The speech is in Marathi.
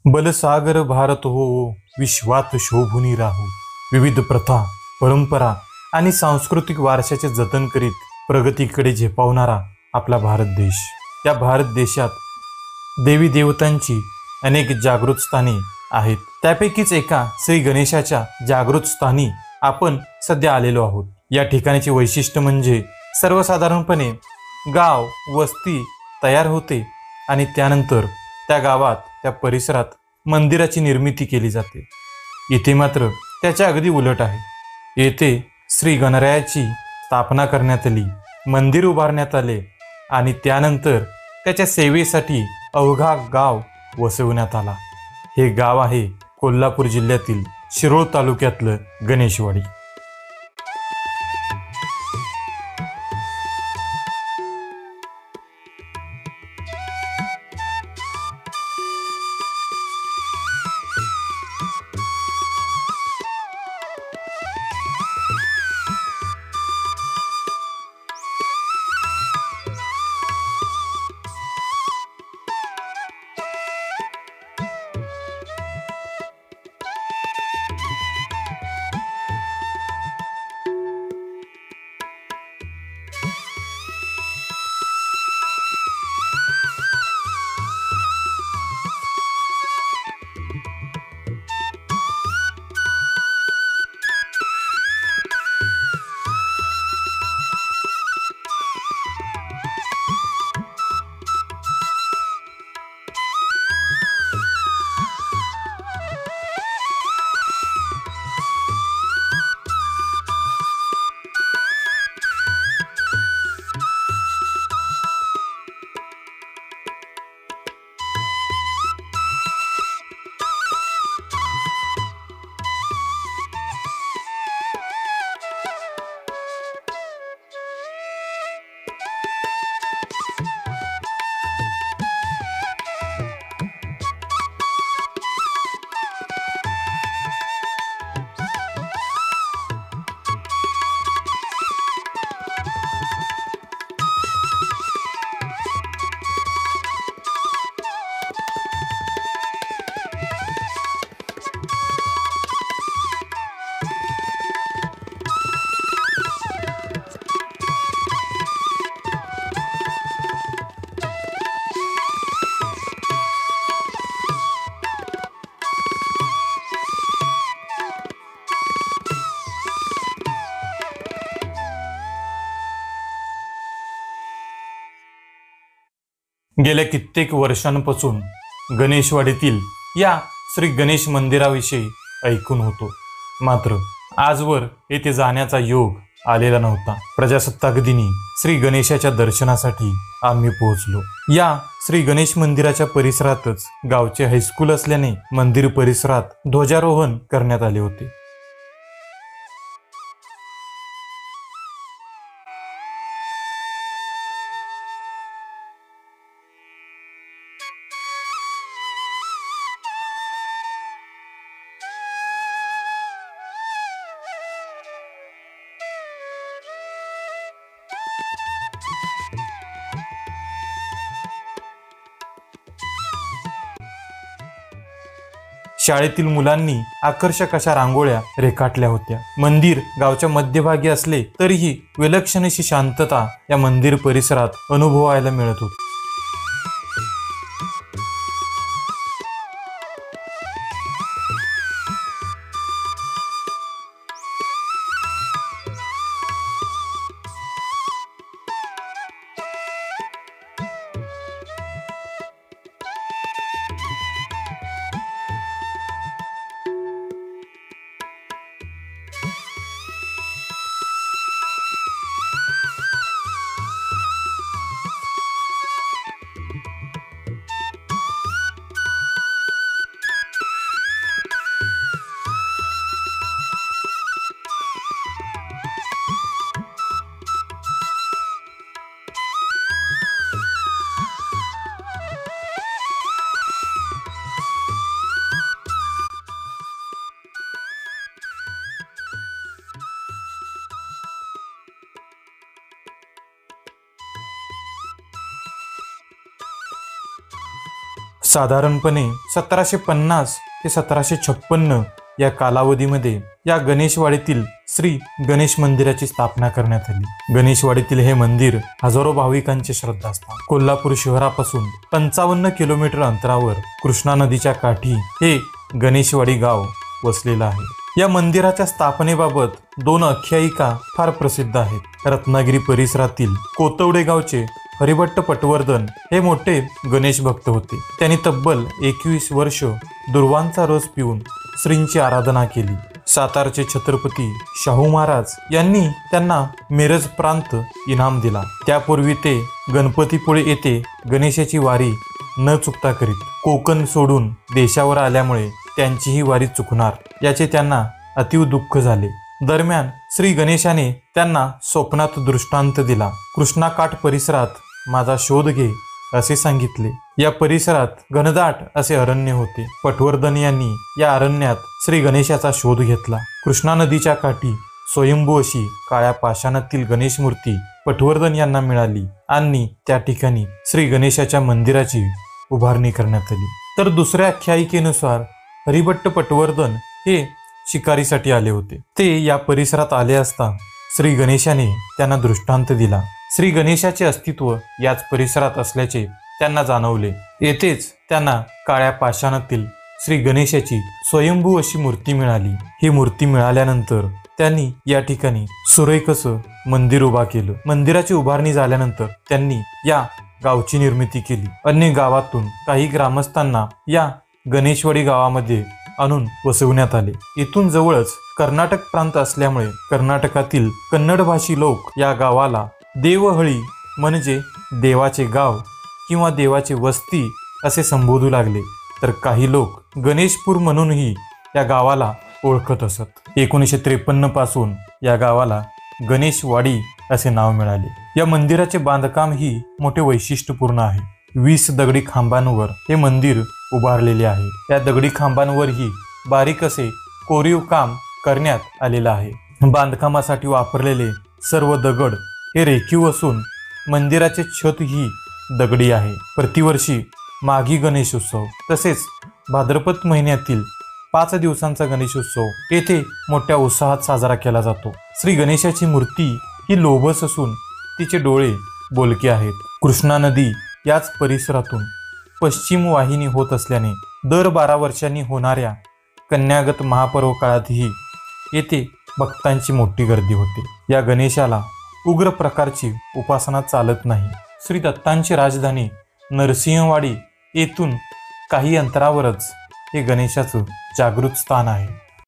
बलसागर भारत हो, विश्वात शोभूनी राहो. विविध प्रथा, परंपरा आणि सांस्कृतिक वारशाचे जतन करीत प्रगतीकडे झेपावणारा आपला भारत देश. या भारत देशात देवी देवतांची अनेक जागृत स्थाने आहेत. त्यापैकीच एका श्री गणेशाच्या जागृत स्थानी आपण सध्या आलेलो आहोत. या ठिकाणाचे वैशिष्ट्य म्हणजे सर्वसाधारणपणे गाव वस्ती तयार होते आणि त्यानंतर त्या गावात त्या परिसरात मंदिराची निर्मिती केली जाते. इथे मात्र त्याच्या अगदी उलट आहे. येथे श्री गणरायाची स्थापना करण्यात आली, मंदिर उभारण्यात आले आणि त्यानंतर त्याच्या सेवेसाठी अवघा गाव वसवण्यात आला. हे गाव आहे कोल्हापूर जिल्ह्यातील शिरोळ तालुक्यातलं गणेशवाडी. गेल्या कित्येक वर्षांपासून गणेशवाडीतील या श्री गणेश मंदिराविषयी ऐकून होतो, मात्र आजवर येथे जाण्याचा योग आलेला नव्हता. प्रजासत्ताक दिनी श्री गणेशाच्या दर्शनासाठी आम्ही पोहोचलो. या श्री गणेश मंदिराच्या परिसरातच गावचे हायस्कूल असल्याने मंदिर परिसरात ध्वजारोहण करण्यात आले होते. शाळेतील मुलांनी आकर्षक अशा रांगोळ्या रेखाटल्या होत्या. मंदिर गावच्या मध्यभागी असले तरीही विलक्षण अशी शांतता या मंदिर परिसरात अनुभवायला मिळत होती. साधारणपणे 1750 ते 1756 या कालावधीमध्ये या गणेशवाडीतील श्री गणेश मंदिराची स्थापना करण्यात आली। गणेशवाडीतील हे मंदिर हजारो भाविकांचे श्रद्धास्थान। कोल्हापूर शहरापासून 55 किलोमीटर अंतरावर कृष्णा नदीच्या काठी हे गणेशवाडी गाव वसलेलं आहे। या मंदिराच्या स्थापनेबाबत 2 आख्यायिका फार प्रसिद्ध आहेत। रत्नागिरी परिसरातील कोतवडे गावचे हरिभट्ट पटवर्धन हे मोठे गणेश भक्त होते। त्यांनी तब्बल 21 वर्ष दुर्वांचा रस पिऊन श्रींची आराधना केली। सातारचे छत्रपती शाहू महाराज यांनी त्यांना मिरज प्रांत इनाम दिला। त्यापूर्वी ते गणपतीपुळे येथे गणेशाची वारी न चुकता करीत। कोकण सोडून देशावर आल्यामुळे त्यांची ही वारी चुकणार याचे त्यांना अतीव दुःख झाले। दरम्यान श्री गणेशाने त्यांना स्वप्नात दृष्टांत दिला। कृष्णा काठ परिसरात माझा शोध घे असे सांगितले। या परिसरात घनदाट असे अरण्य होते। पटवर्धन यांनी या अरण्यात श्री गणेशाचा शोध घेतला। कृष्णा नदीच्या काठी स्वयंभू अशी काळ्या पाषाणातील गणेश मूर्ती पटवर्धन यांना मिळाली आणि त्या ठिकाणी श्री गणेशाच्या मंदिराची उभारणी करण्यात आली। तर दुसऱ्या आख्यायिकेनुसार हरिभट्ट पटवर्धन हे शिकारीसाठी आले होते। ते या परिसरात आले असता श्री गणेशाने त्यांना दृष्टांत दिला। श्री गणेशाचे अस्तित्व याच परिसरात असल्याचे त्यांना जाणवले। येथेच त्यांना काळ्या पाषाणातील श्री गणेशाची स्वयंभू अशी मूर्ती मिळाली। ही मूर्ती मिळाल्यानंतर त्यांनी या ठिकाणी सुरेख असं मंदिर उभा केलं। मंदिराची उभारणी झाल्यानंतर त्यांनी या गावची निर्मिती केली। अन्य गावातून काही ग्रामस्थांना या गणेशवाडी गावामध्ये आणून वसवण्यात आले। इथून जवळच कर्नाटक प्रांत असल्यामुळे कर्नाटकातील कन्नड भाषी लोक या गावाला देवहळी म्हणजे देवाचे गाव किंवा देवाची वस्ती असे संबोधू लागले। तर काही लोक गणेशपूर म्हणूनही या गावाला ओळखत असत। 1953 पासून या गावाला गणेशवाडी असे नाव मिळाले। या मंदिराचे बांधकाम ही मोठे वैशिष्ट्यपूर्ण आहे। 20 दगडी खांबांवर हे मंदिर उभारलेले आहे। या दगडी खांबांवरही बारीक असे कोरीव काम करण्यात आलेलं आहे। बांधकामासाठी वापरलेले सर्व दगड हे रेखीव असून मंदिराचे छत ही दगडी आहे। प्रतिवर्षी माघी गणेशोत्सव तसेच भाद्रपद महिन्यातील 5 दिवसांचा गणेशोत्सव येथे मोठ्या उत्साहात साजरा केला जातो। श्री गणेशाची मूर्ती ही लोभस असून तिचे डोळे बोलके आहेत। कृष्णा नदी याच परिसरातून पश्चिम वाहिनी होत असल्याने दर 12 वर्षांनी होणाऱ्या कन्यागत महापर्व काळातही येथे भक्तांची मोठी गर्दी होते। या गणेशाला उग्र प्रकारची उपासना चालत नाही। श्री दत्तांची राजधानी नरसिंहवाडी येथून काही अंतरावरच हे गणेशाचं जागृत स्थान आहे।